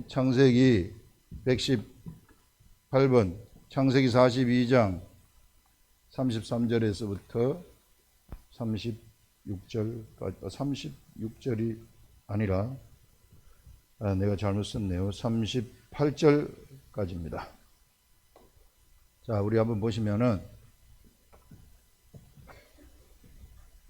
창세기 118번, 창세기 42장 33절에서부터 36절까지, 36절이 아니라 내가 잘못 썼네요. 38절까지입니다. 자, 우리 한번 보시면은,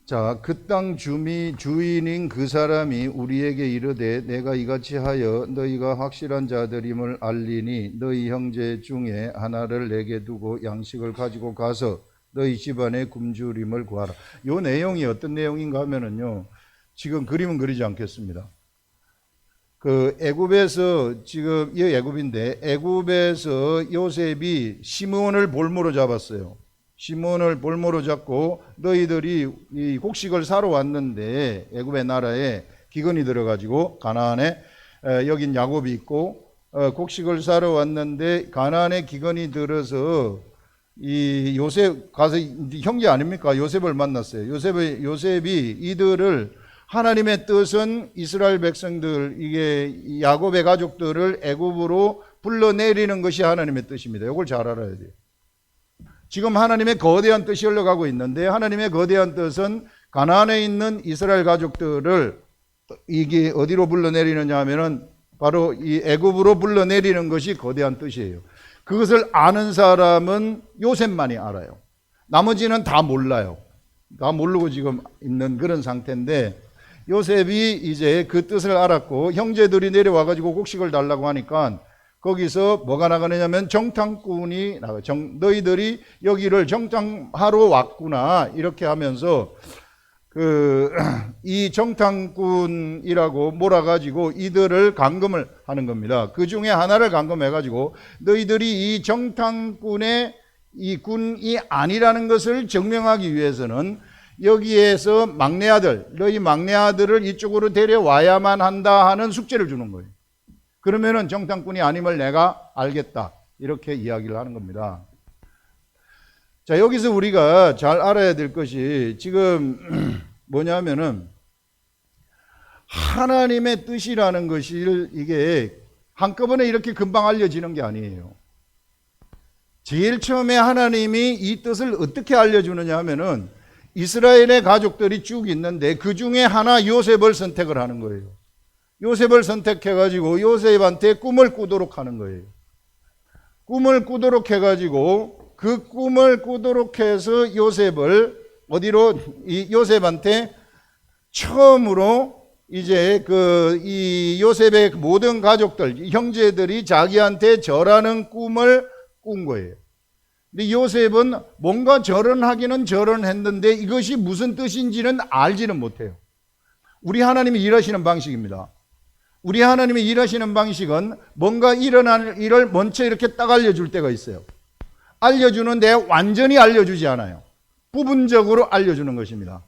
자, 그 땅 주인인 그 사람이 우리에게 이르되 내가 이같이 하여 너희가 확실한 자들임을 알리니 너희 형제 중에 하나를 내게 두고 양식을 가지고 가서 너희 집안의 굶주림을 구하라. 요 내용이 어떤 내용인가 하면은요, 지금 그림은 그리지 않겠습니다. 그 애굽에서, 지금 이 애굽인데, 애굽에서 요셉이 시므온을 볼모로 잡았어요. 시므온을 볼모로 잡고 너희들이 이 곡식을 사러 왔는데, 애굽의 나라에 기근이 들어가지고 가나안에 여긴 야곱이 있고 곡식을 사러 왔는데 가나안에 기근이 들어서 이 요셉 가서, 형제 아닙니까? 요셉을 만났어요. 요셉이 이들을, 하나님의 뜻은 이스라엘 백성들, 이게 야곱의 가족들을 애굽으로 불러내리는 것이 하나님의 뜻입니다. 이걸 잘 알아야 돼요. 지금 하나님의 거대한 뜻이 흘러가고 있는데, 하나님의 거대한 뜻은 가나안에 있는 이스라엘 가족들을 이게 어디로 불러내리느냐 하면은 바로 이 애굽으로 불러내리는 것이 거대한 뜻이에요. 그것을 아는 사람은 요셉만이 알아요. 나머지는 다 몰라요. 다 모르고 지금 있는 그런 상태인데, 요셉이 이제 그 뜻을 알았고 형제들이 내려와 가지고 곡식을 달라고 하니까 거기서 뭐가 나가느냐면 정탐꾼이 나가요. 너희들이 여기를 정탐하러 왔구나, 이렇게 하면서 이 정탐꾼이라고 몰아가지고 이들을 감금을 하는 겁니다. 그 중에 하나를 감금해가지고 너희들이 이 정탐꾼의 이 군이 아니라는 것을 증명하기 위해서는 여기에서 막내 아들, 너희 막내 아들을 이쪽으로 데려와야만 한다 하는 숙제를 주는 거예요. 그러면은 정탐꾼이 아님을 내가 알겠다, 이렇게 이야기를 하는 겁니다. 자, 여기서 우리가 잘 알아야 될 것이 지금 뭐냐면은, 하나님의 뜻이라는 것이 이게 한꺼번에 이렇게 금방 알려지는 게 아니에요. 제일 처음에 하나님이 이 뜻을 어떻게 알려주느냐 하면은, 이스라엘의 가족들이 쭉 있는데 그 중에 하나 요셉을 선택을 하는 거예요. 요셉을 선택해가지고 요셉한테 꿈을 꾸도록 하는 거예요. 꿈을 꾸도록 해가지고 그 꿈을 꾸도록 해서 요셉을 어디로, 이 요셉한테 처음으로 이제 이 요셉의 모든 가족들, 형제들이 자기한테 절하는 꿈을 꾼 거예요. 근데 요셉은 뭔가 절언하기는 절언했는데 이것이 무슨 뜻인지는 알지는 못해요. 우리 하나님이 일하시는 방식입니다. 우리 하나님이 일하시는 방식은 뭔가 일어날 일을 먼저 이렇게 딱 알려줄 때가 있어요. 알려주는데 완전히 알려주지 않아요. 부분적으로 알려주는 것입니다.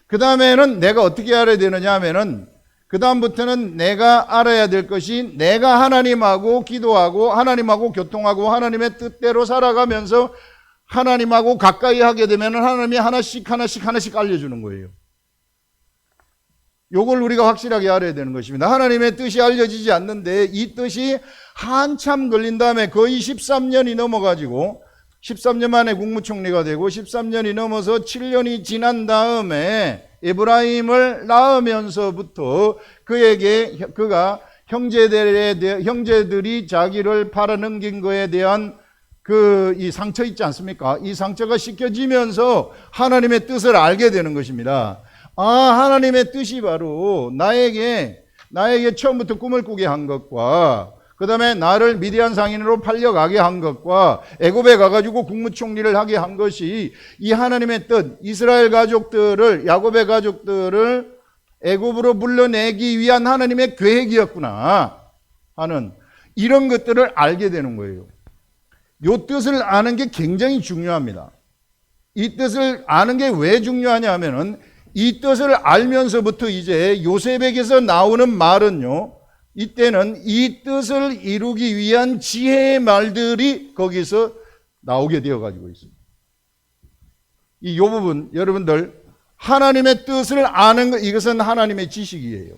그 다음에는 내가 어떻게 알아야 되느냐 하면은, 그 다음부터는 내가 알아야 될 것이, 내가 하나님하고 기도하고 하나님하고 교통하고 하나님의 뜻대로 살아가면서 하나님하고 가까이 하게 되면 하나님이 하나씩 알려주는 거예요. 요걸 우리가 확실하게 알아야 되는 것입니다. 하나님의 뜻이 알려지지 않는데 이 뜻이 한참 걸린 다음에 거의 13년이 넘어가지고 13년 만에 국무총리가 되고 13년이 넘어서 7년이 지난 다음에 에브라임을 낳으면서부터 그가 형제들이 자기를 팔아넘긴 거에 대한 이 상처 있지 않습니까? 이 상처가 씻겨지면서 하나님의 뜻을 알게 되는 것입니다. 하나님의 뜻이 바로 나에게 처음부터 꿈을 꾸게 한 것과, 그 다음에 나를 미디안 상인으로 팔려가게 한 것과, 애굽에 가가지고 국무총리를 하게 한 것이 이 하나님의 뜻, 이스라엘 가족들을, 야곱의 가족들을 애굽으로 불러내기 위한 하나님의 계획이었구나 하는 이런 것들을 알게 되는 거예요. 이 뜻을 아는 게 굉장히 중요합니다. 이 뜻을 아는 게 왜 중요하냐 하면은, 이 뜻을 알면서부터 이제 요셉에게서 나오는 말은요, 이때는 이 뜻을 이루기 위한 지혜의 말들이 거기서 나오게 되어 가지고 있습니다. 이 부분, 여러분들, 하나님의 뜻을 아는 것, 이것은 하나님의 지식이에요.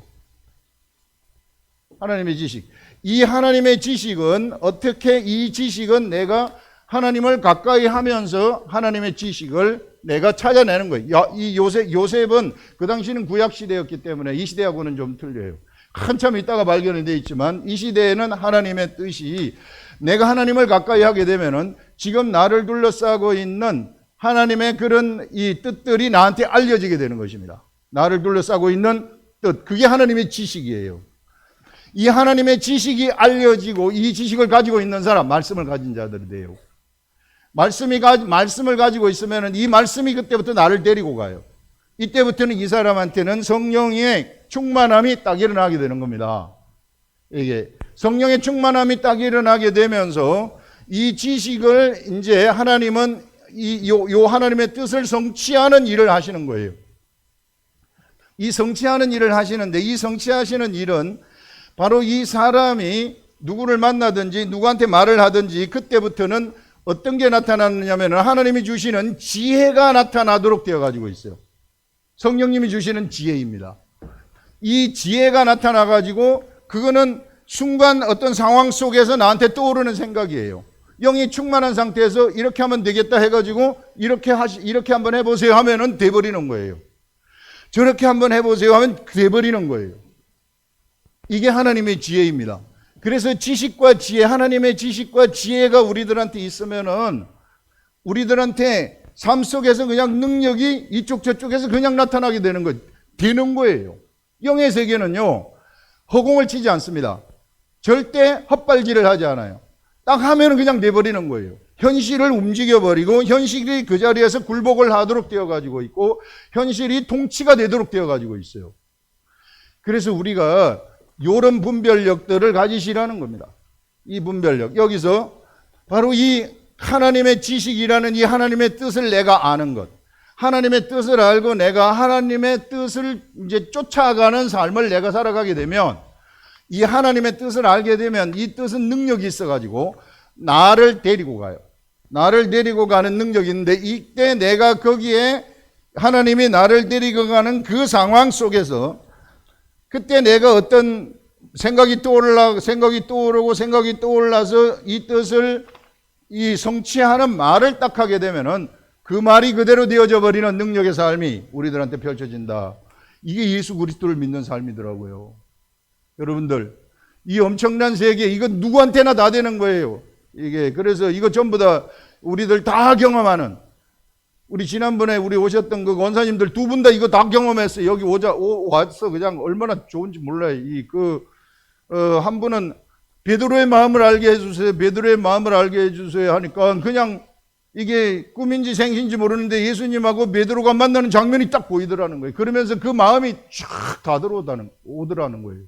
하나님의 지식. 이 하나님의 지식은 어떻게, 이 지식은 내가 하나님을 가까이 하면서 하나님의 지식을 내가 찾아내는 거예요. 이 요셉은 그 당시는 구약 시대였기 때문에 이 시대하고는 좀 틀려요. 한참 있다가 발견이 되어 있지만 이 시대에는 하나님의 뜻이, 내가 하나님을 가까이 하게 되면은 지금 나를 둘러싸고 있는 하나님의 그런 이 뜻들이 나한테 알려지게 되는 것입니다. 나를 둘러싸고 있는 뜻, 그게 하나님의 지식이에요. 이 하나님의 지식이 알려지고 이 지식을 가지고 있는 사람, 말씀을 가진 자들이 돼요. 말씀을 가지고 있으면 이 말씀이 그때부터 나를 데리고 가요. 이때부터는 이 사람한테는 성령의 충만함이 딱 일어나게 되는 겁니다. 이게 성령의 충만함이 딱 일어나게 되면서 이 지식을 이제 하나님은 요 하나님의 뜻을 성취하는 일을 하시는 거예요. 이 성취하는 일을 하시는데, 이 성취하시는 일은 바로 이 사람이 누구를 만나든지 누구한테 말을 하든지 그때부터는 어떤 게 나타나느냐면 하나님이 주시는 지혜가 나타나도록 되어 가지고 있어요. 성령님이 주시는 지혜입니다. 이 지혜가 나타나 가지고 그거는 순간 어떤 상황 속에서 나한테 떠오르는 생각이에요. 영이 충만한 상태에서 이렇게 하면 되겠다 해가지고 이렇게 한번 해보세요 하면은 돼버리는 거예요. 저렇게 한번 해보세요 하면 돼버리는 거예요. 이게 하나님의 지혜입니다. 그래서 지식과 지혜, 하나님의 지식과 지혜가 우리들한테 있으면은 우리들한테 삶 속에서 그냥 능력이 이쪽 저쪽에서 그냥 나타나게 되는 거예요. 영의 세계는요, 허공을 치지 않습니다. 절대 헛발질을 하지 않아요. 딱 하면은 그냥 돼버리는 거예요. 현실을 움직여버리고 현실이 그 자리에서 굴복을 하도록 되어가지고 있고 현실이 통치가 되도록 되어가지고 있어요. 그래서 우리가 이런 분별력들을 가지시라는 겁니다. 이 분별력. 여기서 바로 이 하나님의 지식이라는 이 하나님의 뜻을 내가 아는 것. 하나님의 뜻을 알고 내가 하나님의 뜻을 이제 쫓아가는 삶을 내가 살아가게 되면, 이 하나님의 뜻을 알게 되면 이 뜻은 능력이 있어가지고 나를 데리고 가요. 나를 데리고 가는 능력이 있는데, 이때 내가 거기에 하나님이 나를 데리고 가는 그 상황 속에서 그때 내가 어떤 생각이 떠올라서 이 뜻을 이 성취하는 말을 딱 하게 되면은 그 말이 그대로 되어져 버리는 능력의 삶이 우리들한테 펼쳐진다. 이게 예수 그리스도를 믿는 삶이더라고요. 여러분들, 이 엄청난 세계, 이거 누구한테나 다 되는 거예요. 이게 그래서 이거 전부 다 우리들 다 경험하는, 우리 지난번에 우리 오셨던 그 원사님들 두 분 다 이거 다 경험했어요. 여기 와서 그냥 얼마나 좋은지 몰라요. 한 분은 베드로의 마음을 알게 해주세요. 베드로의 마음을 알게 해주세요 하니까 그냥 이게 꿈인지 생신지 모르는데 예수님하고 베드로가 만나는 장면이 딱 보이더라는 거예요. 그러면서 그 마음이 쫙 다 오더라는 거예요.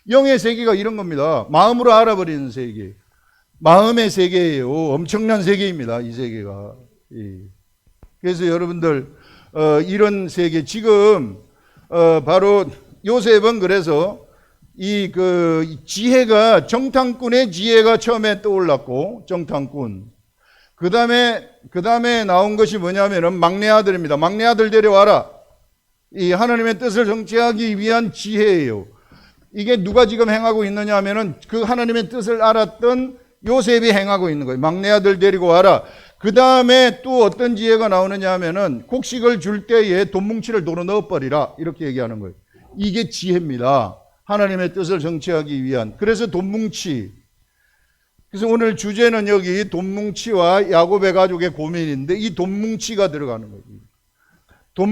영의 세계가 이런 겁니다. 마음으로 알아버리는 세계. 마음의 세계예요. 엄청난 세계입니다. 이 세계가. 그래서 여러분들 이런 세계, 지금 바로 요셉은 그래서 이 지혜가, 정탐꾼의 지혜가 처음에 떠올랐고, 정탐꾼. 그 다음에 나온 것이 뭐냐면은 막내 아들입니다. 막내 아들 데려와라. 이 하나님의 뜻을 성취하기 위한 지혜예요. 이게 누가 지금 행하고 있느냐 하면은 그 하나님의 뜻을 알았던 요셉이 행하고 있는 거예요. 막내 아들 데리고 와라. 그 다음에 또 어떤 지혜가 나오느냐 하면은 곡식을 줄 때에 돈 뭉치를 도로 넣어버리라. 이렇게 얘기하는 거예요. 이게 지혜입니다. 하나님의 뜻을 성취하기 위한. 그래서 돈 뭉치. 그래서 오늘 주제는 여기 돈 뭉치와 야곱의 가족의 고민인데, 이 돈 뭉치가 들어가는 거예요. 돈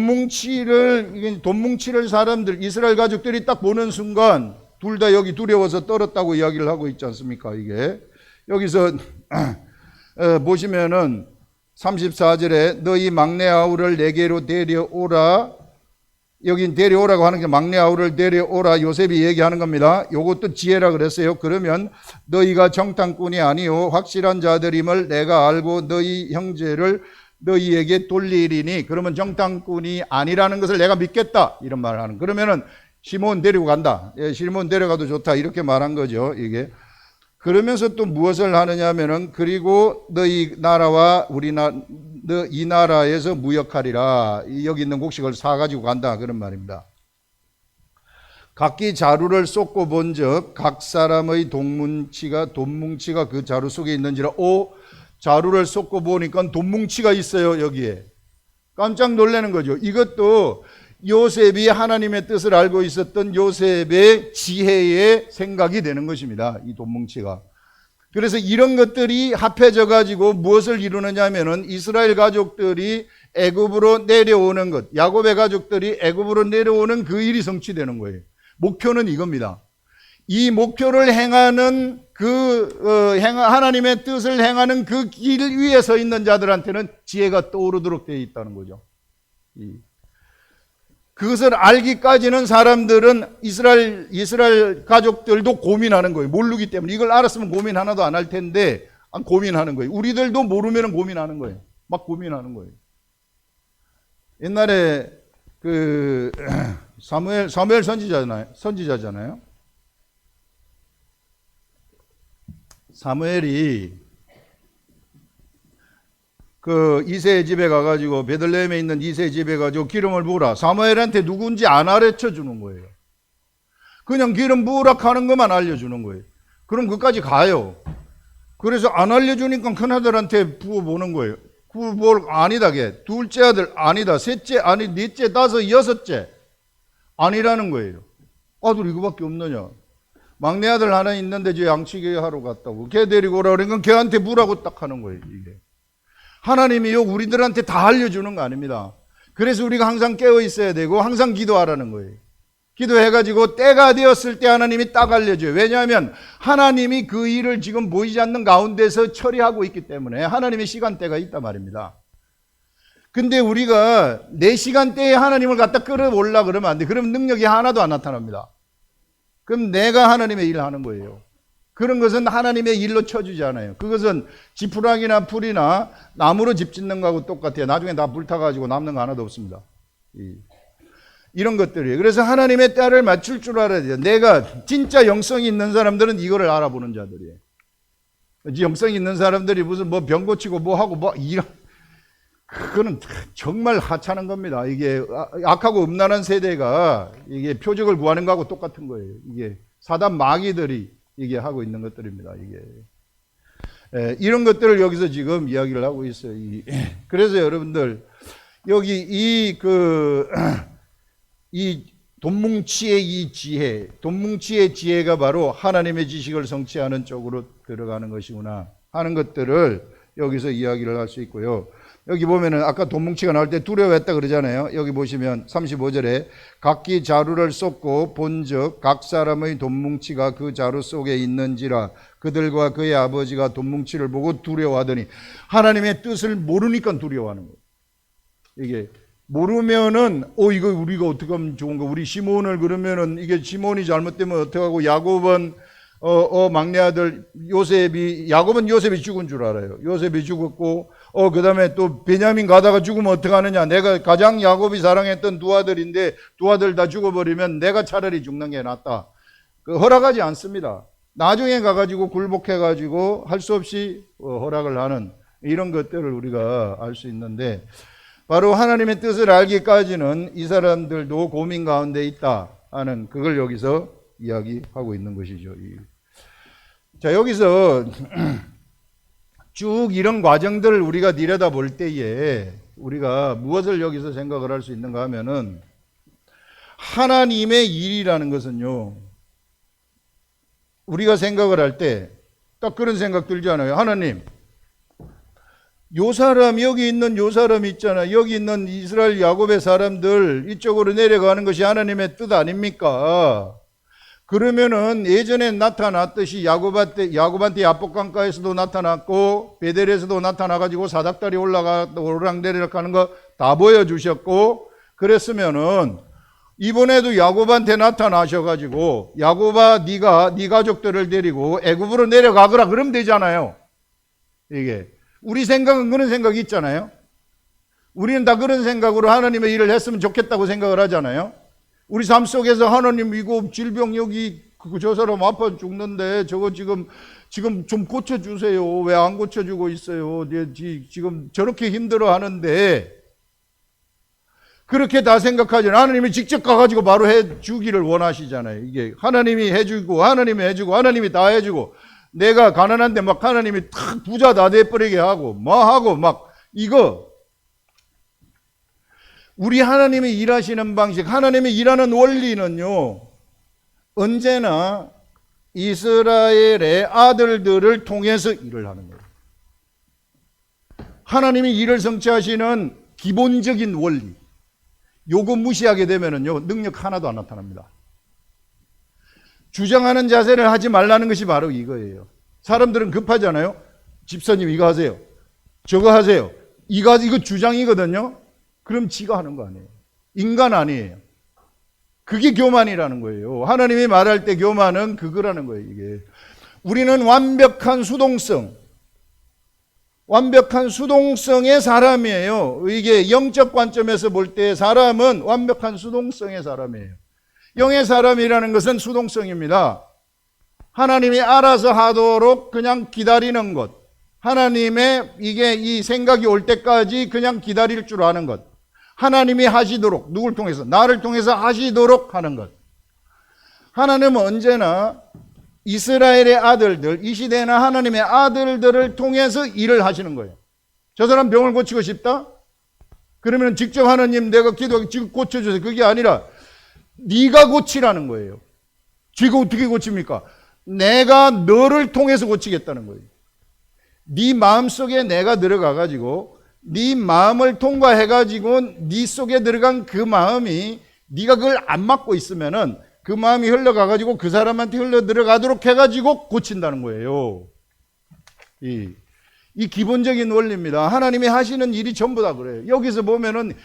뭉치를 사람들, 이스라엘 가족들이 딱 보는 순간 둘 다 여기 두려워서 떨었다고 이야기를 하고 있지 않습니까? 이게 여기서 보시면은 34절에 너희 막내 아우를 내게로 데려오라. 여긴 데려오라고 하는 게 막내 아우를 데려오라. 요셉이 얘기하는 겁니다. 요것도 지혜라 그랬어요. 그러면 너희가 정탐꾼이 아니요 확실한 자들임을 내가 알고 너희 형제를 너희에게 돌리리니, 그러면 정탐꾼이 아니라는 것을 내가 믿겠다. 이런 말을 하는. 그러면은 시몬 데리고 간다. 예, 시몬 데려가도 좋다. 이렇게 말한 거죠. 이게. 그러면서 또 무엇을 하느냐 하면은 그리고 너희 나라와 이 나라에서 무역하리라. 여기 있는 곡식을 사가지고 간다. 그런 말입니다. 각기 자루를 쏟고 본즉 각 사람의 돈뭉치가 그 자루 속에 있는지라. 자루를 쏟고 보니까 돈뭉치가 있어요. 여기에 깜짝 놀라는 거죠. 이것도 요셉이 하나님의 뜻을 알고 있었던 요셉의 지혜의 생각이 되는 것입니다. 이 돈뭉치가. 그래서 이런 것들이 합해져 가지고 무엇을 이루느냐 하면은 이스라엘 가족들이 애굽으로 내려오는 것, 야곱의 가족들이 애굽으로 내려오는 그 일이 성취되는 거예요. 목표는 이겁니다. 이 목표를 행하는 하나님의 뜻을 행하는 그 길 위에 서 있는 자들한테는 지혜가 떠오르도록 되어 있다는 거죠. 그것을 알기까지는 사람들은 이스라엘 가족들도 고민하는 거예요. 모르기 때문에. 이걸 알았으면 고민 하나도 안 할 텐데 고민하는 거예요. 우리들도 모르면 고민하는 거예요. 막 고민하는 거예요. 옛날에 사무엘 선지자잖아요. 사무엘이 이새의 집에 가가지고 베들레헴에 있는 이새의 집에 가지고 기름을 부으라. 사무엘한테 누군지 안 가르쳐 주는 거예요. 그냥 기름 부으라 하는 것만 알려주는 거예요. 그럼 그까지 가요. 그래서 안 알려주니까 큰아들한테 부어보는 거예요. 아니다, 걔. 둘째 아들 아니다. 셋째 아니, 넷째, 다섯, 여섯째 아니라는 거예요. 아들 이거밖에 없느냐. 막내 아들 하나 있는데 저 양치기 하러 갔다고. 걔 데리고 오라 그러니까 걔한테 부라고 딱 하는 거예요. 이게 하나님이 우리들한테 다 알려주는 거 아닙니다. 그래서 우리가 항상 깨어 있어야 되고 항상 기도하라는 거예요. 기도해가지고 때가 되었을 때 하나님이 딱 알려줘요. 왜냐하면 하나님이 그 일을 지금 보이지 않는 가운데서 처리하고 있기 때문에 하나님의 시간대가 있단 말입니다. 근데 우리가 내 시간대에 하나님을 갖다 끌어올라 그러면 안 돼. 그러면 능력이 하나도 안 나타납니다. 그럼 내가 하나님의 일을 하는 거예요. 그런 것은 하나님의 일로 쳐주지 않아요. 그것은 지푸라기나 풀이나 나무로 집 짓는 거하고 똑같아요. 나중에 다 불타가지고 남는 거 하나도 없습니다. 이런 것들이에요. 그래서 하나님의 때를 맞출 줄 알아야 돼요. 내가 진짜 영성이 있는 사람들은 이거를 알아보는 자들이에요. 영성이 있는 사람들이 무슨 병 고치고 하고 그거는 정말 하찮은 겁니다. 이게 악하고 음란한 세대가 이게 표적을 구하는 거하고 똑같은 거예요. 이게 사단 마귀들이 이게 하고 있는 것들입니다. 이게 이런 것들을 여기서 지금 이야기를 하고 있어요. 그래서 여러분들 여기 이 돈뭉치의 이 지혜, 돈뭉치의 지혜가 바로 하나님의 지식을 성취하는 쪽으로 들어가는 것이구나 하는 것들을 여기서 이야기를 할 수 있고요. 여기 보면은 아까 돈뭉치가 나올 때 두려워했다 그러잖아요. 여기 보시면 35절에 각기 자루를 쏟고 본즉 각 사람의 돈뭉치가 그 자루 속에 있는지라. 그들과 그의 아버지가 돈뭉치를 보고 두려워하더니. 하나님의 뜻을 모르니까 두려워하는 거예요. 이게 모르면은 이거 우리가 어떻게 하면 좋은가. 우리 시몬을 그러면은 이게 시몬이 잘못되면 어떡하고. 야곱은 막내 아들 야곱은 요셉이 죽은 줄 알아요. 요셉이 죽었고 그 다음에 또 베냐민 가다가 죽으면 어떡하느냐. 내가 가장 야곱이 사랑했던 두 아들인데 두 아들 다 죽어버리면 내가 차라리 죽는 게 낫다. 허락하지 않습니다. 나중에 가가지고 굴복해가지고 할 수 없이 허락을 하는 이런 것들을 우리가 알 수 있는데, 바로 하나님의 뜻을 알기까지는 이 사람들도 고민 가운데 있다 하는 그걸 여기서 이야기하고 있는 것이죠. 자, 여기서 쭉 이런 과정들을 우리가 들여다볼 때에 우리가 무엇을 여기서 생각을 할 수 있는가 하면은, 하나님의 일이라는 것은요, 우리가 생각을 할 때 딱 그런 생각 들지 않아요? 하나님, 요 사람, 여기 있는 요 사람 있잖아. 여기 있는 이스라엘 야곱의 사람들 이쪽으로 내려가는 것이 하나님의 뜻 아닙니까? 그러면은 예전에 나타났듯이 야곱한테 야복강가에서도 나타났고 베델에서도 나타나가지고 사닥다리 오르락내리락 하는 거 다 보여주셨고, 그랬으면은 이번에도 야곱한테 나타나셔가지고 야곱아, 네 가족들을 데리고 애굽으로 내려가거라 그러면 되잖아요. 이게 우리 생각은 그런 생각이 있잖아요. 우리는 다 그런 생각으로 하나님의 일을 했으면 좋겠다고 생각을 하잖아요. 우리 삶 속에서 하나님, 이거 질병 여기 저 사람 아파 죽는데 저거 지금 좀 고쳐주세요. 왜 안 고쳐주고 있어요? 지금 저렇게 힘들어 하는데, 그렇게 다 생각하잖아요. 하나님이 직접 가가지고 바로 해주기를 원하시잖아요. 이게 하나님이 해주고 하나님이 해주고 하나님이 다 해주고 내가 가난한데 막 하나님이 탁 부자 다 돼버리게 하고 뭐 하고 막 이거 우리 하나님이 일하시는 방식, 하나님이 일하는 원리는요, 언제나 이스라엘의 아들들을 통해서 일을 하는 거예요. 하나님이 일을 성취하시는 기본적인 원리, 요거 무시하게 되면은요, 능력 하나도 안 나타납니다. 주장하는 자세를 하지 말라는 것이 바로 이거예요. 사람들은 급하잖아요. 집사님 이거 하세요. 저거 하세요. 이거 주장이거든요. 그럼 지가 하는 거 아니에요. 인간 아니에요. 그게 교만이라는 거예요. 하나님이 말할 때 교만은 그거라는 거예요. 이게 우리는 완벽한 수동성의 사람이에요. 이게 영적 관점에서 볼 때 사람은 완벽한 수동성의 사람이에요. 영의 사람이라는 것은 수동성입니다. 하나님이 알아서 하도록 그냥 기다리는 것. 하나님의 이 생각이 올 때까지 그냥 기다릴 줄 아는 것. 하나님이 하시도록, 누굴 통해서? 나를 통해서 하시도록 하는 것. 하나님은 언제나 이스라엘의 아들들, 이 시대에는 하나님의 아들들을 통해서 일을 하시는 거예요. 저 사람 병을 고치고 싶다? 그러면 직접 하나님 내가 기도하고 지금 고쳐주세요. 그게 아니라 네가 고치라는 거예요. 쥐가 어떻게 고칩니까? 내가 너를 통해서 고치겠다는 거예요. 네 마음속에 내가 들어가가지고 네 마음을 통과해가지고 네 속에 들어간 그 마음이 네가 그걸 안 맡고 있으면은 그 마음이 흘러가가지고 그 사람한테 흘러 들어가도록 해가지고 고친다는 거예요. 이 기본적인 원리입니다. 하나님이 하시는 일이 전부 다 그래요. 여기서 보면은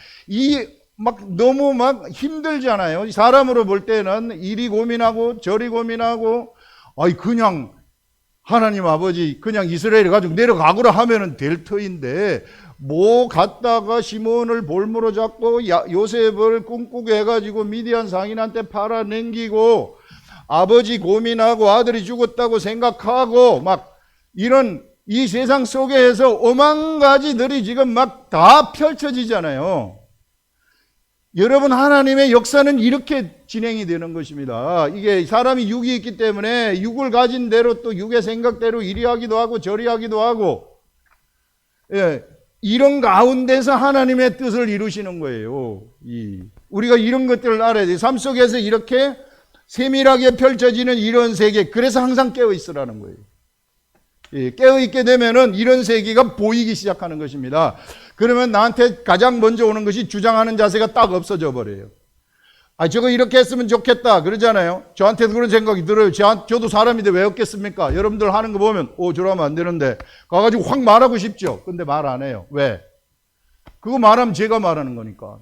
너무 힘들잖아요. 사람으로 볼 때는 이리 고민하고 저리 고민하고 그냥 하나님 아버지 그냥 이스라엘을 가지고 내려가거라 하면은 될 터인데 갔다가 시몬을 볼모로 잡고 요셉을 꿈꾸게 해가지고 미디안 상인한테 팔아넘기고 아버지 고민하고 아들이 죽었다고 생각하고 이런 이 세상 속에서 오만 가지들이 지금 다 펼쳐지잖아요. 여러분 하나님의 역사는 이렇게 진행이 되는 것입니다. 이게 사람이 육이 있기 때문에 육을 가진 대로 또 육의 생각대로 이리 하기도 하고 저리 하기도 하고 이런 가운데서 하나님의 뜻을 이루시는 거예요. 우리가 이런 것들을 알아야 돼요. 삶 속에서 이렇게 세밀하게 펼쳐지는 이런 세계, 그래서 항상 깨어 있으라는 거예요. 깨어 있게 되면은 이런 세계가 보이기 시작하는 것입니다. 그러면 나한테 가장 먼저 오는 것이 주장하는 자세가 딱 없어져 버려요. 저거 이렇게 했으면 좋겠다 그러잖아요. 저한테도 그런 생각이 들어요. 저도 사람인데 왜 없겠습니까? 여러분들 하는 거 보면 저러면 안 되는데 가가지고 확 말하고 싶죠. 근데 말 안 해요. 왜? 그거 말하면 제가 말하는 거니까.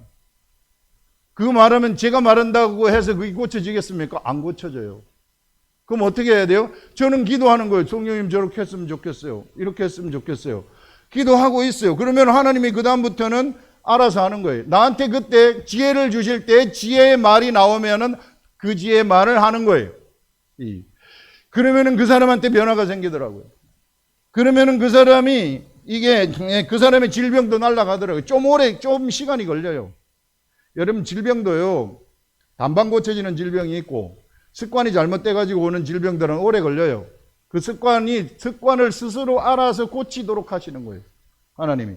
그거 말하면 제가 말한다고 해서 그게 고쳐지겠습니까? 안 고쳐져요. 그럼 어떻게 해야 돼요? 저는 기도하는 거예요. 성령님 저렇게 했으면 좋겠어요. 이렇게 했으면 좋겠어요. 기도하고 있어요. 그러면 하나님이 그 다음부터는 알아서 하는 거예요. 나한테 그때 지혜를 주실 때 지혜의 말이 나오면은 그 지혜의 말을 하는 거예요. 그러면은 그 사람한테 변화가 생기더라고요. 그러면은 그 사람이 그 사람의 질병도 날아가더라고요. 좀 시간이 걸려요. 여러분 질병도요. 단방 고쳐지는 질병이 있고 습관이 잘못돼가지고 오는 질병들은 오래 걸려요. 그 습관을 스스로 알아서 고치도록 하시는 거예요. 하나님이.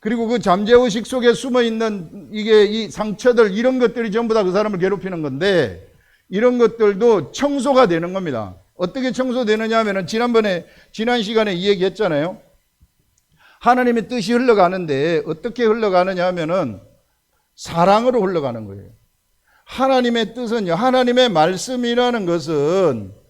그리고 그 잠재의식 속에 숨어 있는 이 상처들, 이런 것들이 전부 다 그 사람을 괴롭히는 건데, 이런 것들도 청소가 되는 겁니다. 어떻게 청소되느냐 하면은 지난 시간에 이 얘기 했잖아요. 하나님의 뜻이 흘러가는데 어떻게 흘러가느냐 하면은 사랑으로 흘러가는 거예요. 하나님의 뜻은요, 하나님의 말씀이라는 것은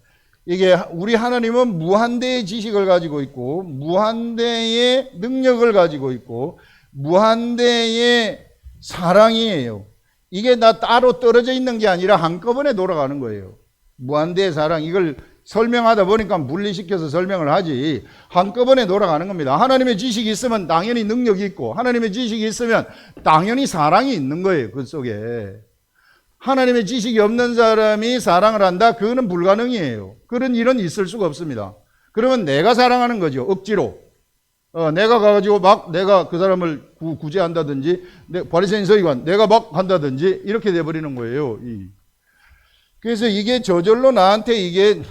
우리 하나님은 무한대의 지식을 가지고 있고 무한대의 능력을 가지고 있고 무한대의 사랑이에요. 이게 따로 떨어져 있는 게 아니라 한꺼번에 돌아가는 거예요. 무한대의 사랑, 이걸 설명하다 보니까 분리시켜서 설명을 하지 한꺼번에 돌아가는 겁니다. 하나님의 지식이 있으면 당연히 능력이 있고 하나님의 지식이 있으면 당연히 사랑이 있는 거예요. 그 속에. 하나님의 지식이 없는 사람이 사랑을 한다? 그거는 불가능이에요. 그런 일은 있을 수가 없습니다. 그러면 내가 사랑하는 거죠. 억지로. 내가 가가지고 막 내가 그 사람을 구제한다든지, 바리새인 서기관 내가 막 한다든지 이렇게 돼버리는 거예요. 그래서 이게 저절로 나한테 이게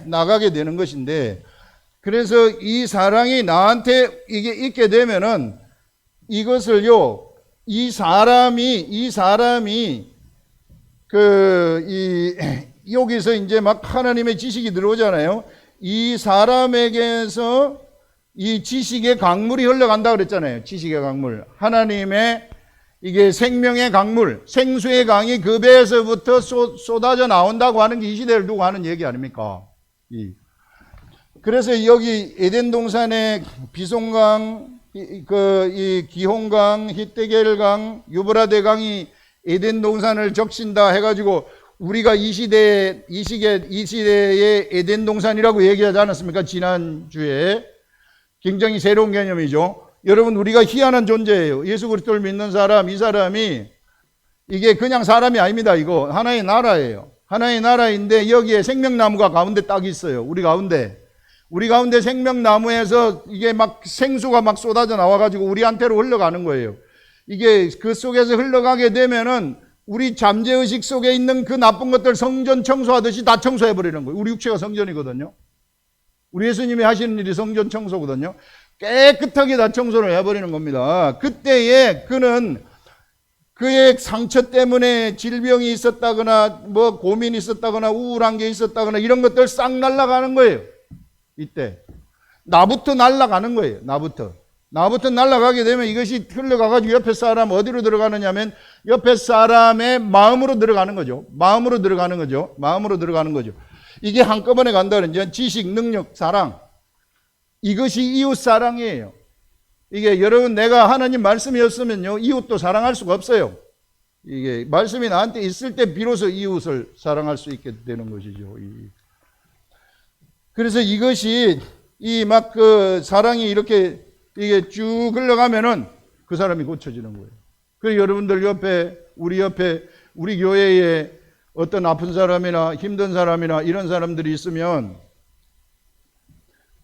나가게 되는 것인데, 그래서 이 사랑이 나한테 이게 있게 되면은 이것을요, 이 사람이 여기서 이제 막 하나님의 지식이 들어오잖아요. 이 사람에게서 이 지식의 강물이 흘러간다 그랬잖아요. 지식의 강물. 하나님의 이게 생명의 강물, 생수의 강이 그 배에서부터 쏟아져 나온다고 하는 게 이 시대를 두고 하는 얘기 아닙니까? 그래서 여기 에덴 동산의 비송강, 이 기홍강, 히데겔강, 유브라데강이 에덴 동산을 적신다 해가지고 우리가 이 시대의 에덴 동산이라고 얘기하지 않았습니까? 지난주에. 굉장히 새로운 개념이죠. 여러분, 우리가 희한한 존재예요. 예수 그리스도를 믿는 사람, 이 사람이 이게 그냥 사람이 아닙니다. 이거 하나의 나라예요. 하나의 나라인데 여기에 생명나무가 가운데 딱 있어요. 우리 가운데 생명나무에서 이게 막 생수가 막 쏟아져 나와가지고 우리한테로 흘러가는 거예요. 이게 그 속에서 흘러가게 되면은 우리 잠재의식 속에 있는 그 나쁜 것들 성전 청소하듯이 다 청소해버리는 거예요. 우리 육체가 성전이거든요. 우리 예수님이 하시는 일이 성전 청소거든요. 깨끗하게 다 청소를 해버리는 겁니다. 그때에 그의 상처 때문에 질병이 있었다거나 뭐 고민이 있었다거나 우울한 게 있었다거나 이런 것들 싹 날아가는 거예요. 이때 나부터 날아가는 거예요. 나부터 날아가게 되면 이것이 흘러가가지고 옆에 사람 어디로 들어가느냐 하면 옆에 사람의 마음으로 들어가는 거죠. 마음으로 들어가는 거죠. 이게 한꺼번에 간다는 건 지식, 능력, 사랑, 이것이 이웃 사랑이에요. 이게 여러분, 내가 하나님 말씀이 없으면요 이웃도 사랑할 수가 없어요. 이게 말씀이 나한테 있을 때 비로소 이웃을 사랑할 수 있게 되는 것이죠. 그래서 이것이 이 막 그 사랑이 이렇게 이게 쭉 흘러가면은 그 사람이 고쳐지는 거예요. 그래서 여러분들 옆에 우리 교회에 어떤 아픈 사람이나 힘든 사람이나 이런 사람들이 있으면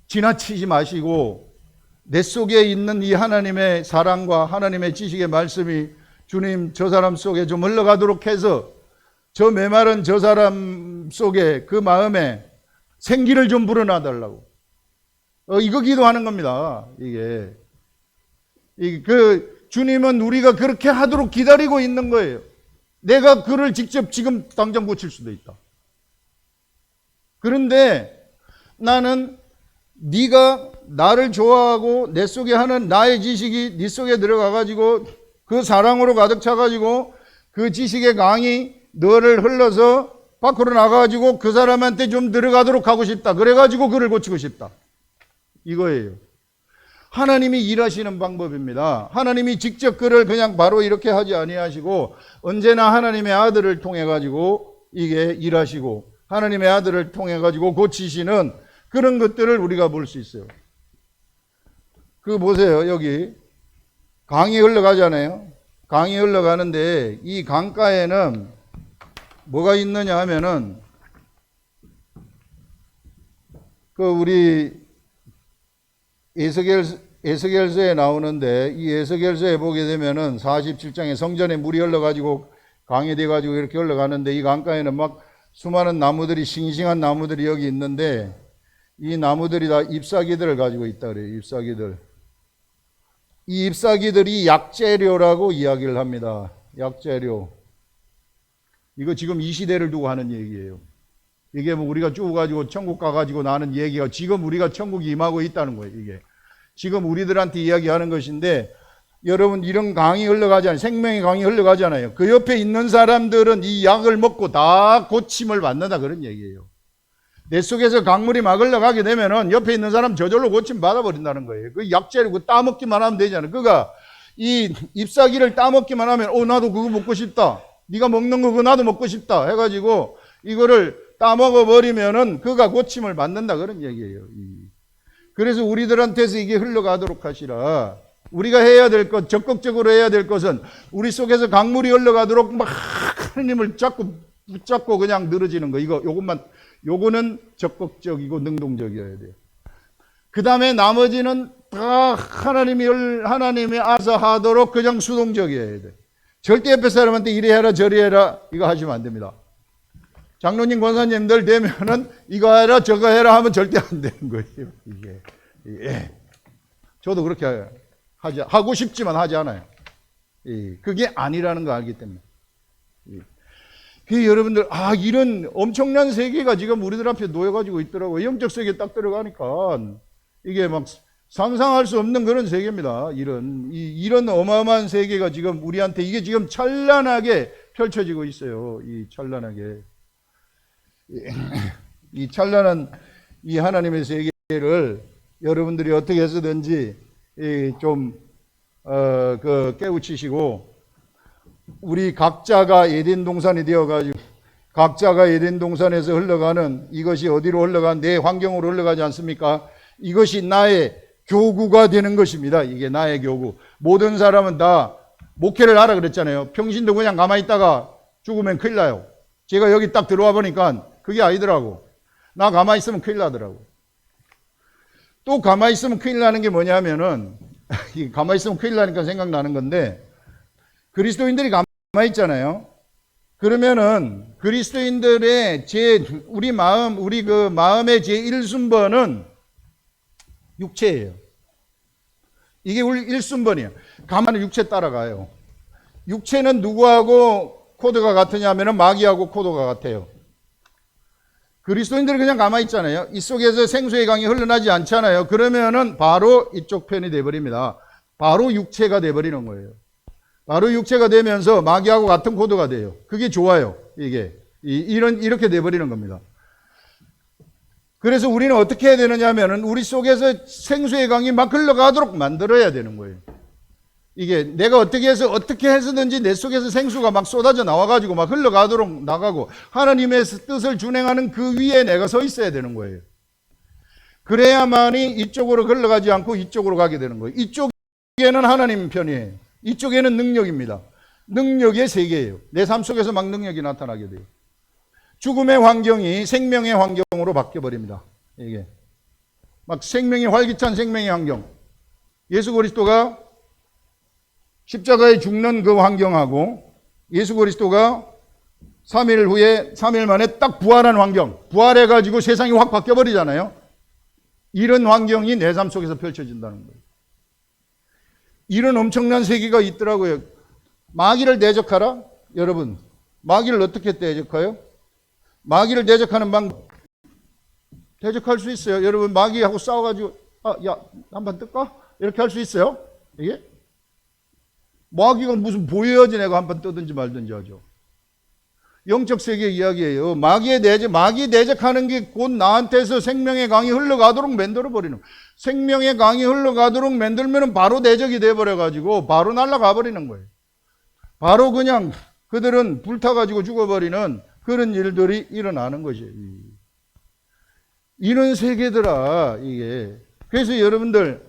지나치지 마시고 내 속에 있는 이 하나님의 사랑과 하나님의 지식의 말씀이 주님 저 사람 속에 좀 흘러가도록 해서 저 메마른 저 사람 속에 그 마음에 생기를 좀 불어넣어 달라고 이거 기도하는 겁니다. 그 주님은 우리가 그렇게 하도록 기다리고 있는 거예요. 내가 그를 직접 지금 당장 고칠 수도 있다. 그런데 나는 네가 나를 좋아하고 내 속에 하는 나의 지식이 네 속에 들어가가지고 그 사랑으로 가득 차가지고 그 지식의 강이 너를 흘러서 밖으로 나가가지고 그 사람한테 좀 들어가도록 하고 싶다. 그래가지고 그를 고치고 싶다. 이거예요. 하나님이 일하시는 방법입니다. 하나님이 직접 그를 그냥 바로 이렇게 하지 아니하시고 언제나 하나님의 아들을 통해 가지고 이게 일하시고 하나님의 아들을 통해 가지고 고치시는 그런 것들을 우리가 볼 수 있어요. 그 보세요. 여기 강이 흘러가잖아요. 강이 흘러가는데 이 강가에는 뭐가 있느냐 하면은 그 우리 에스겔서에 나오는데 이 에스겔서에 보게 되면은 47장에 성전에 물이 흘러가지고 강이 돼가지고 이렇게 흘러가는데 이 강가에는 막 수많은 나무들이 싱싱한 나무들이 여기 있는데 이 나무들이 다 잎사귀들을 가지고 있다 그래요. 잎사귀들. 이 잎사귀들이 약재료라고 이야기를 합니다. 약재료. 이거 지금 이 시대를 두고 하는 얘기예요. 이게 뭐 우리가 쭉 가지고 천국 가가지고 나는 얘기가 지금 우리가 천국이 임하고 있다는 거예요. 이게 지금 우리들한테 이야기하는 것인데 여러분 이런 강이 흘러가잖아요. 생명의 강이 흘러가잖아요. 그 옆에 있는 사람들은 이 약을 먹고 다 고침을 받는다 그런 얘기예요. 내 속에서 강물이 막 흘러가게 되면은 옆에 있는 사람 저절로 고침 받아버린다는 거예요. 그 약재를 따먹기만 하면 되잖아요. 그가 이 잎사귀를 따먹기만 하면 나도 그거 먹고 싶다. 네가 먹는 거 그거 나도 먹고 싶다 해가지고 이거를 따먹어버리면은 그가 고침을 받는다 그런 얘기예요. 그래서 우리들한테서 이게 흘러가도록 하시라. 우리가 해야 될 것, 적극적으로 해야 될 것은 우리 속에서 강물이 흘러가도록 막 하나님을 자꾸 붙잡고 그냥 늘어지는 거. 요거는 적극적이고 능동적이어야 돼요. 그 다음에 나머지는 다 하나님이 알아서 하도록 그냥 수동적이어야 돼. 절대 옆에 사람한테 이래 해라 저리 해라 이거 하시면 안 됩니다. 장로님 권사님들 되면은 이거 해라 저거 해라 하면 절대 안 되는 거예요. 이게 예. 저도 그렇게 하고 싶지만 하지 않아요. 그게 아니라는 거 알기 때문에. 그 여러분들 이런 엄청난 세계가 지금 우리들 앞에 놓여가지고 있더라고요. 영적 세계에 딱 들어가니까 이게 막 상상할 수 없는 그런 세계입니다. 이런 어마어마한 세계가 지금 우리한테 이게 지금 찬란하게 펼쳐지고 있어요. 이 찬란하게 이 찬란한 이 하나님의 세계를 여러분들이 어떻게 해서든지 좀 깨우치시고 우리 각자가 에덴 동산이 되어가지고 각자가 에덴 동산에서 흘러가는 이것이 어디로 흘러간 내 환경으로 흘러가지 않습니까? 이것이 나의 교구가 되는 것입니다. 이게 나의 교구. 모든 사람은 다 목회를 하라 그랬잖아요. 평신도 그냥 가만히 있다가 죽으면 큰일 나요. 제가 여기 딱 들어와 보니까 그게 아니더라고. 나 가만히 있으면 큰일 나더라고. 또 가만히 있으면 큰일 나는 게 뭐냐면은 가만히 있으면 큰일 나니까 생각나는 건데 그리스도인들이 가만히 있잖아요. 그러면은 그리스도인들의 우리 그 마음의 제1순번은 육체예요. 이게 우리 1순번이에요. 가만히 육체 따라가요. 육체는 누구하고 코드가 같으냐 하면은 마귀하고 코드가 같아요. 그리스도인들이 그냥 가만히 있잖아요. 이 속에서 생수의 강이 흘러나지 않잖아요. 그러면은 바로 이쪽 편이 돼버립니다. 바로 육체가 돼버리는 거예요. 바로 육체가 되면서 마귀하고 같은 코드가 돼요. 그게 좋아요. 이렇게 돼버리는 겁니다. 그래서 우리는 어떻게 해야 되느냐 하면은 우리 속에서 생수의 강이 막 흘러가도록 만들어야 되는 거예요. 이게 내가 어떻게 해서든지 내 속에서 생수가 막 쏟아져 나와가지고 막 흘러가도록 나가고 하나님의 뜻을 준행하는 그 위에 내가 서 있어야 되는 거예요. 그래야만이 이쪽으로 흘러가지 않고 이쪽으로 가게 되는 거예요. 이쪽에는 하나님 편이에요. 이쪽에는 능력입니다. 능력의 세계예요. 내 삶 속에서 막 능력이 나타나게 돼요. 죽음의 환경이 생명의 환경으로 바뀌어버립니다. 이게 막 활기찬 생명의 환경. 예수 그리스도가 십자가에 죽는 그 환경하고 예수 그리스도가 3일 만에 딱 부활한 환경. 부활해가지고 세상이 확 바뀌어버리잖아요. 이런 환경이 내 삶 속에서 펼쳐진다는 거예요. 이런 엄청난 세계가 있더라고요. 마귀를 대적하라? 여러분, 마귀를 어떻게 대적해요? 마귀를 대적하는 방법, 대적할 수 있어요. 여러분, 마귀하고 싸워가지고, 한번 뜰까? 이렇게 할 수 있어요? 이게? 마귀가 무슨 보여야지 내가 한번 뜨든지 말든지 하죠. 영적 세계 이야기예요. 마귀 대적하는 게 곧 나한테서 생명의 강이 흘러가도록 만들어버리는 거예요. 생명의 강이 흘러가도록 만들면 바로 대적이 돼버려가지고 바로 날아가 버리는 거예요. 바로 그냥 그들은 불타가지고 죽어버리는 그런 일들이 일어나는 거죠. 이런 세계더라, 이게. 그래서 여러분들,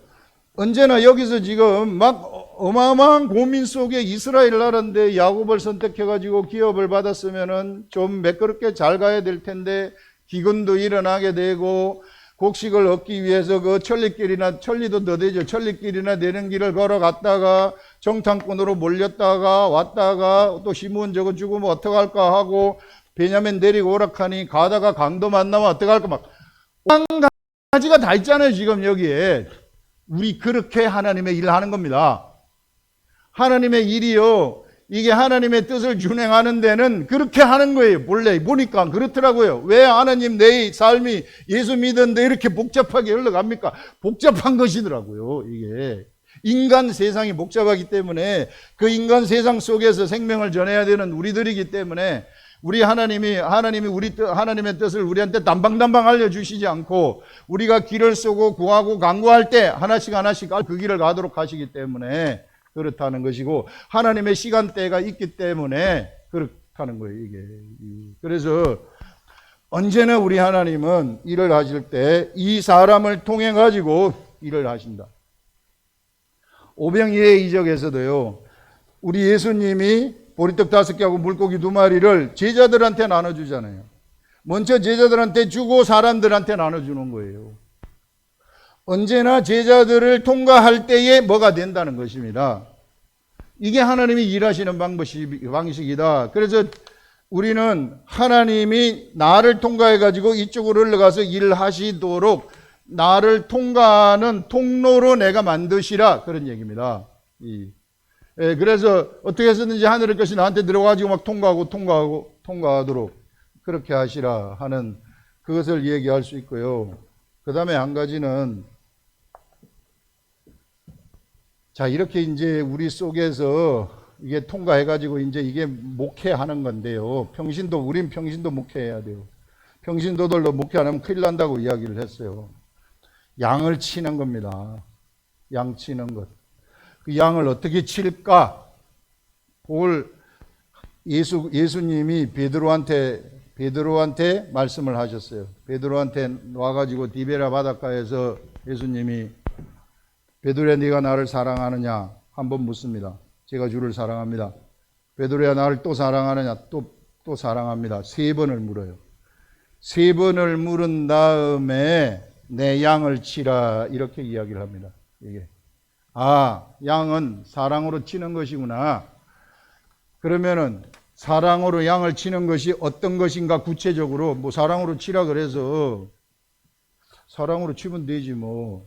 언제나 여기서 지금 막 어마어마한 고민 속에 이스라엘 나라인데 야곱을 선택해가지고 기업을 받았으면은 좀 매끄럽게 잘 가야 될 텐데 기근도 일어나게 되고 곡식을 얻기 위해서 그 천리도 더 되죠. 천리길이나 되는 길을 걸어갔다가 정탐꾼으로 몰렸다가 왔다가 또 시므온 저거 죽으면 어떡할까 하고 베냐민 데리고 오락하니 가다가 강도 만나면 어떡할까 막 한 가지가 다 있잖아요. 지금 여기에. 우리 그렇게 하나님의 일을 하는 겁니다. 하나님의 일이요. 이게 하나님의 뜻을 준행하는 데는 그렇게 하는 거예요. 본래 보니까 그렇더라고요. 왜 하나님 내 삶이 예수 믿었는데 이렇게 복잡하게 흘러갑니까? 복잡한 것이더라고요. 이게 인간 세상이 복잡하기 때문에 그 인간 세상 속에서 생명을 전해야 되는 우리들이기 때문에 우리 하나님의 뜻을 우리한테 담방담방 알려주시지 않고 우리가 길을 쓰고 구하고 간구할 때 하나씩 그 길을 가도록 하시기 때문에 그렇다는 것이고 하나님의 시간대가 있기 때문에 그렇다는 거예요. 이게. 그래서 언제나 우리 하나님은 일을 하실 때 이 사람을 통해 가지고 일을 하신다. 오병이의 이적에서도요. 우리 예수님이 보리떡 5개하고 물고기 2마리를 제자들한테 나눠주잖아요. 먼저 제자들한테 주고 사람들한테 나눠주는 거예요. 언제나 제자들을 통과할 때에 뭐가 된다는 것입니다. 이게 하나님이 일하시는 방식이다. 그래서 우리는 하나님이 나를 통과해 가지고 이쪽으로 흘러가서 일하시도록 나를 통과하는 통로로 내가 만드시라, 그런 얘기입니다. 그래서 어떻게 해서든지 하늘의 것이 나한테 들어가지고 막 통과하도록 그렇게 하시라 하는 그것을 얘기할 수 있고요. 그 다음에 한 가지는, 자, 이렇게 이제 우리 속에서 이게 통과해가지고 이제 이게 목회하는 건데요. 우린 평신도 목회해야 돼요. 평신도들로 목회 안 하면 큰일 난다고 이야기를 했어요. 양을 치는 겁니다. 양 치는 것. 그 양을 어떻게 칠까? 그걸 예수님이 베드로한테 말씀을 하셨어요. 베드로한테 와가지고 디베라 바닷가에서 예수님이 베드로야 네가 나를 사랑하느냐 한번 묻습니다. 제가 주를 사랑합니다. 베드로야 나를 또 사랑하느냐? 또 사랑합니다. 3번을 물어요. 3번을 물은 다음에 내 양을 치라, 이렇게 이야기를 합니다. 이게 양은 사랑으로 치는 것이구나. 그러면은 사랑으로 양을 치는 것이 어떤 것인가, 구체적으로 뭐 사랑으로 치라 그래서 사랑으로 치면 되지 뭐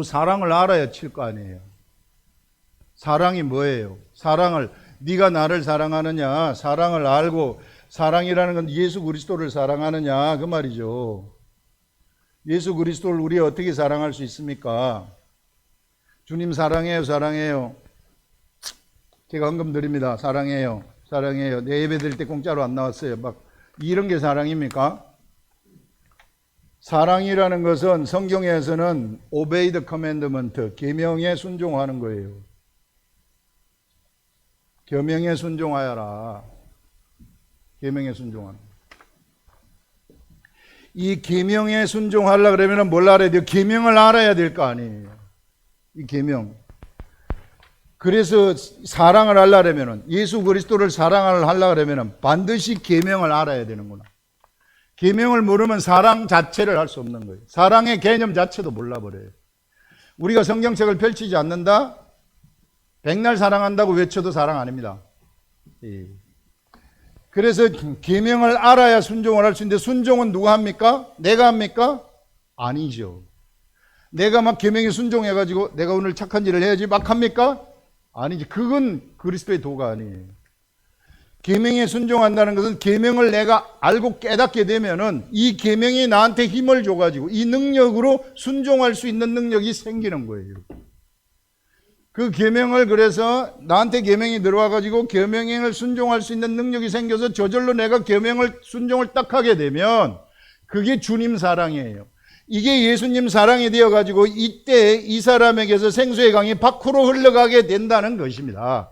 사랑을 알아야 칠 거 아니에요. 사랑이 뭐예요? 네가 나를 사랑하느냐, 사랑을 알고, 사랑이라는 건 예수 그리스도를 사랑하느냐 그 말이죠. 예수 그리스도를 우리 어떻게 사랑할 수 있습니까? 주님 사랑해요, 사랑해요. 제가 헌금 드립니다. 사랑해요, 사랑해요. 내 예배 드릴 때 공짜로 안 나왔어요. 막 이런 게 사랑입니까? 사랑이라는 것은 성경에서는 obey the commandment, 계명에 순종하는 거예요. 계명에 순종하여라. 계명에 순종하는. 이 계명에 순종하려고 그러면 뭘 알아야 돼요? 계명을 알아야 될 거 아니에요. 이 계명. 그래서 사랑을 하려면, 예수 그리스도를 사랑을 하려고 그러면 반드시 계명을 알아야 되는구나. 계명을 모르면 사랑 자체를 할 수 없는 거예요. 사랑의 개념 자체도 몰라버려요. 우리가 성경책을 펼치지 않는다? 백날 사랑한다고 외쳐도 사랑 아닙니다. 그래서 계명을 알아야 순종을 할 수 있는데, 순종은 누가 합니까? 내가 합니까? 아니죠. 내가 막 계명에 순종해가지고 내가 오늘 착한 일을 해야지 막 합니까? 아니지. 그건 그리스도의 도가 아니에요. 계명에 순종한다는 것은 계명을 내가 알고 깨닫게 되면은 이 계명이 나한테 힘을 줘가지고 이 능력으로 순종할 수 있는 능력이 생기는 거예요. 그 계명을, 그래서 나한테 계명이 들어와가지고 계명을 순종할 수 있는 능력이 생겨서 저절로 내가 계명을 순종을 딱 하게 되면 그게 주님 사랑이에요. 이게 예수님 사랑이 되어가지고 이때 이 사람에게서 생수의 강이 밖으로 흘러가게 된다는 것입니다.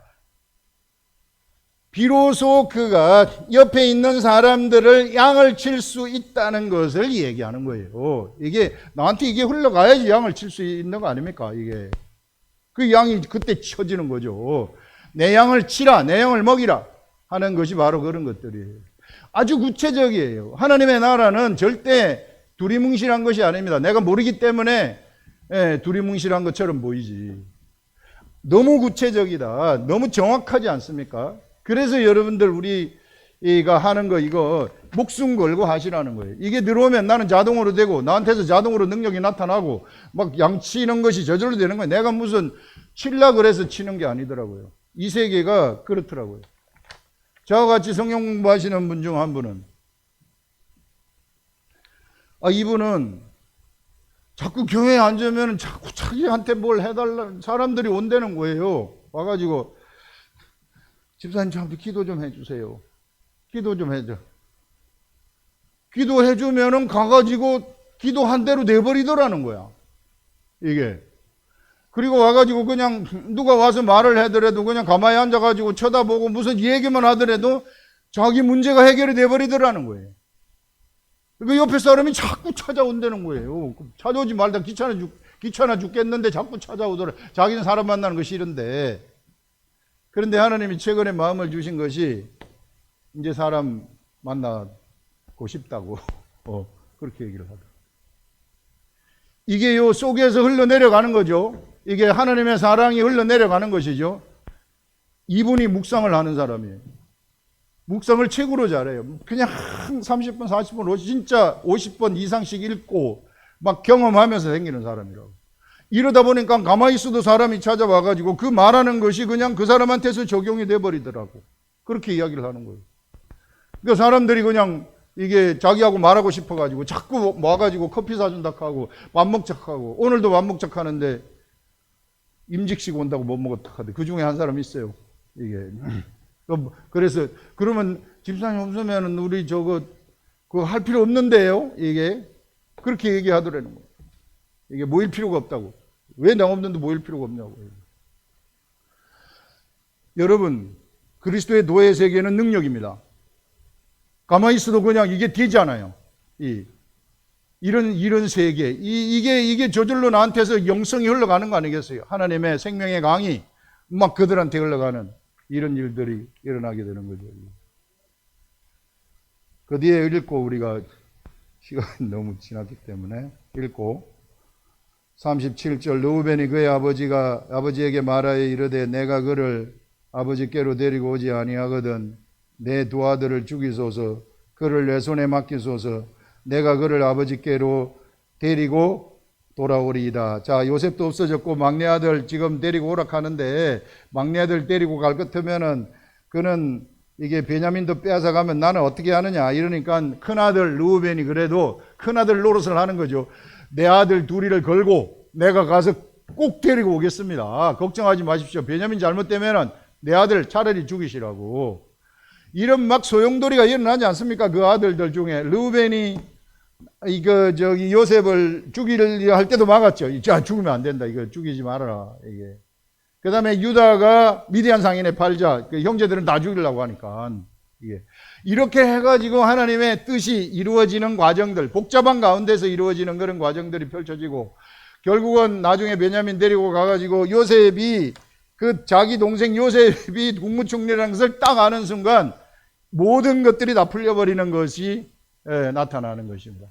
비로소 그가 옆에 있는 사람들을 양을 칠 수 있다는 것을 얘기하는 거예요. 이게 나한테 이게 흘러가야지 양을 칠 수 있는 거 아닙니까? 이게 그 양이 그때 쳐지는 거죠. 내 양을 치라, 내 양을 먹이라 하는 것이 바로 그런 것들이에요. 아주 구체적이에요. 하나님의 나라는 절대 두리뭉실한 것이 아닙니다. 내가 모르기 때문에 두리뭉실한 것처럼 보이지. 너무 구체적이다. 너무 정확하지 않습니까? 그래서 여러분들 우리가 하는 거 이거 목숨 걸고 하시라는 거예요. 이게 들어오면 나는 자동으로 되고 나한테서 자동으로 능력이 나타나고 막 양치는 것이 저절로 되는 거예요. 내가 무슨 칠라 그래서 치는 게 아니더라고요. 이 세계가 그렇더라고요. 저와 같이 성경 공부하시는 분 중 한 분은 이분은 자꾸 교회에 앉으면 자꾸 자기한테 뭘 해달라 사람들이 온다는 거예요. 와가지고 집사님 저한테 기도 좀 해주세요. 기도 좀 해줘. 기도해주면은 가가지고 기도한 대로 내버리더라는 거야. 이게. 그리고 와가지고 그냥 누가 와서 말을 하더라도 그냥 가만히 앉아가지고 쳐다보고 무슨 얘기만 하더라도 자기 문제가 해결이 돼버리더라는 거예요. 그 옆에 사람이 자꾸 찾아온다는 거예요. 찾아오지 말다 귀찮아 죽겠는데 자꾸 찾아오더라. 자기는 사람 만나는 거 싫은데. 그런데 하나님이 최근에 마음을 주신 것이 이제 사람 만나고 싶다고 그렇게 얘기를 하더라고요. 이게 요 속에서 흘러내려가는 거죠. 이게 하나님의 사랑이 흘러내려가는 것이죠. 이분이 묵상을 하는 사람이에요. 묵상을 최고로 잘해요. 그냥 30분, 40분, 진짜 50번 이상씩 읽고 막 경험하면서 생기는 사람이라고. 이러다 보니까 가만히 있어도 사람이 찾아와가지고 그 말하는 것이 그냥 그 사람한테서 적용이 돼버리더라고. 그렇게 이야기를 하는 거예요. 그러니까 사람들이 그냥 이게 자기하고 말하고 싶어가지고 자꾸 와가지고 커피 사준다 하고 밥 먹자 하고, 오늘도 밥 먹자 하는데 임직식 온다고 못 먹었다 하대. 그 중에 한 사람 있어요. 이게. 그래서 그러면 집사님 없으면 우리 저거 그거 할 필요 없는데요. 이게 그렇게 얘기하더라는 거예요. 이게 모일 필요가 없다고. 왜 나 없는데 모일 필요가 없냐고. 여러분, 그리스도의 노예 세계는 능력입니다. 가만히 있어도 그냥 이게 되잖아요. 이런 세계. 이게 저절로 나한테서 영성이 흘러가는 거 아니겠어요? 하나님의 생명의 강이 막 그들한테 흘러가는 이런 일들이 일어나게 되는 거죠. 그 뒤에 읽고, 우리가 시간이 너무 지났기 때문에 읽고, 37절, 르우벤이 그의 아버지에게 말하여 이르되 내가 그를 아버지께로 데리고 오지 아니하거든 내 두 아들을 죽이소서, 그를 내 손에 맡기소서, 내가 그를 아버지께로 데리고 돌아오리이다. 자, 요셉도 없어졌고 막내 아들 지금 데리고 오라 하는데, 막내 아들 데리고 갈 것 같으면은 그는 이게 베냐민도 빼앗아가면 나는 어떻게 하느냐 이러니까 큰아들 르우벤이 그래도 큰아들 노릇을 하는 거죠. 내 아들 둘이를 걸고 내가 가서 꼭 데리고 오겠습니다. 걱정하지 마십시오. 베냐민 잘못되면은 내 아들 차라리 죽이시라고. 이런 막 소용돌이가 일어나지 않습니까? 그 아들들 중에 르우벤이 요셉을 죽이려 할 때도 막았죠. 자, 죽으면 안 된다. 이거 죽이지 말아라. 이게. 그 다음에 유다가 미디안 상인의 팔자, 그 형제들은 다 죽이려고 하니까. 이게. 이렇게 해가지고 하나님의 뜻이 이루어지는 과정들, 복잡한 가운데서 이루어지는 그런 과정들이 펼쳐지고, 결국은 나중에 베냐민 데리고 가가지고 요셉이 그 자기 동생 요셉이 국무총리라는 것을 딱 아는 순간 모든 것들이 다 풀려버리는 것이 나타나는 것입니다.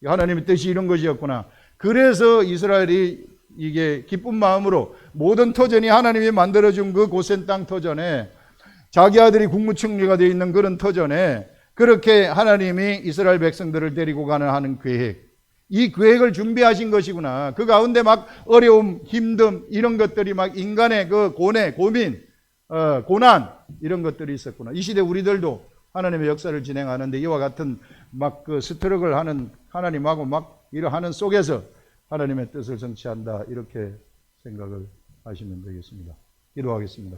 하나님의 뜻이 이런 것이었구나. 그래서 이스라엘이 이게 기쁜 마음으로 모든 터전이 하나님이 만들어준 그 고센 땅 터전에, 자기 아들이 국무총리가 되어 있는 그런 터전에 그렇게 하나님이 이스라엘 백성들을 데리고 가는 하는 계획, 이 계획을 준비하신 것이구나. 그 가운데 막 어려움, 힘듦 이런 것들이 막 인간의 그 고뇌, 고민, 고난 이런 것들이 있었구나. 이 시대 우리들도 하나님의 역사를 진행하는데 이와 같은 막 그 스트럭을 하는 하나님하고 막 일하는 속에서 하나님의 뜻을 성취한다, 이렇게 생각을 하시면 되겠습니다. 기도하겠습니다.